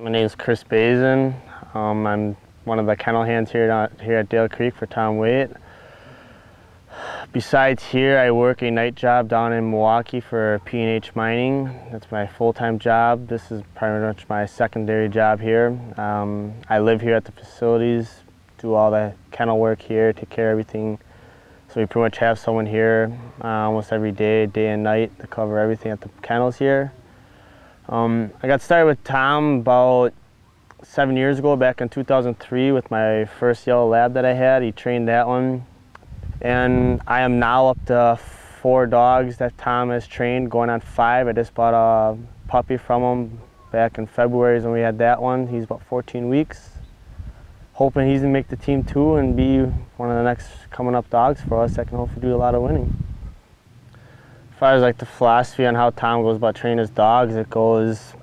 My name is Bazen. I'm one of the kennel hands here at Dale Creek for Tom Waite. Besides here, I work a night job down in Milwaukee for P&H Mining. That's my full-time job. This is pretty much my secondary job here. I live here at the facilities, do all the kennel work here, take care of everything. So we pretty much have someone here almost every day, day and night, to cover everything at the kennels here. I got started with Tom about 7 years ago, back in 2003, with my first yellow lab that I had. He trained that one. And I am now up to 4 dogs that Tom has trained, going on 5. I just bought a puppy from him back in February is when we had that one. He's about 14 weeks. Hoping he's gonna make the team too and be one of the next coming up dogs for us that can hopefully do a lot of winning. As far as like the philosophy on how Tom goes about training his dogs, it goes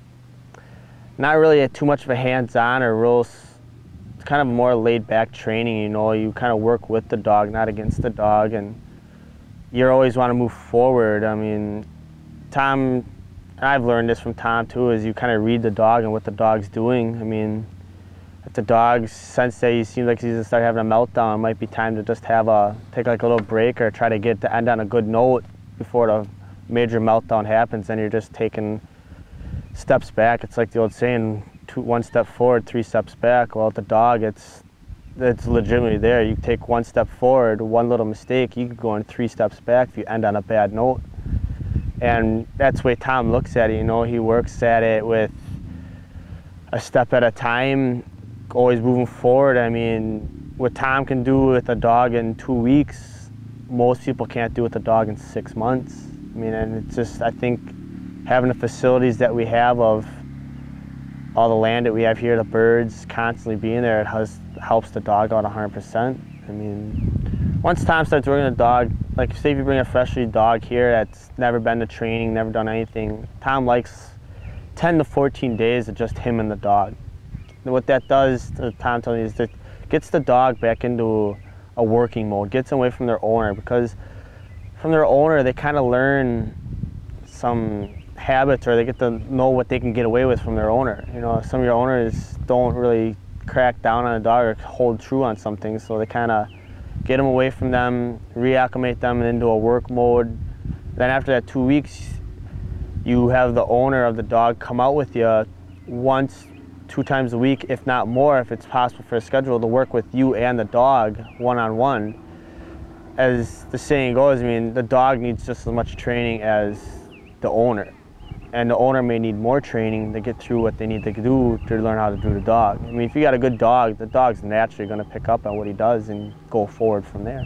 not really too much of a hands-on or real, it's kind of more laid-back training. You know, you kind of work with the dog, not against the dog, and you always want to move forward. I mean, Tom, and I've learned this from Tom too, is you kind of read the dog and what the dog's doing. I mean, if the dog sense that he seems like he's gonna start having a meltdown, it might be time to just take like a little break or try to get to end on a good note before the major meltdown happens. Then you're just taking steps back. It's like the old saying, 1 step forward, 3 steps back. Well, with the dog, it's legitimately there. You take 1 step forward, one little mistake, you could go on 3 steps back if you end on a bad note. And that's the way Tom looks at it. You know, he works at it with a step at a time, always moving forward. I mean, what Tom can do with a dog in 2 weeks, most people can't do with a dog in 6 months. I mean, and it's just, I think, having the facilities that we have of all the land that we have here, the birds constantly being there, it helps the dog out 100%. I mean, once Tom starts working a dog, like say if you bring a freshly dog here that's never been to training, never done anything, Tom likes 10 to 14 days of just him and the dog. And what that does, Tom told me, is that gets the dog back into a working mode, gets them away from their owner, because from their owner they kind of learn some habits, or they get to know what they can get away with from their owner. You know, some of your owners don't really crack down on a dog or hold true on something, so they kind of get them away from them, reacclimate them into a work mode. Then after that 2 weeks, you have the owner of the dog come out with you once, 2 times a week, if not more, if it's possible for a schedule, to work with you and the dog one-on-one. As the saying goes, I mean, the dog needs just as much training as the owner. And the owner may need more training to get through what they need to do to learn how to do the dog. I mean, if you got a good dog, the dog's naturally going to pick up on what he does and go forward from there.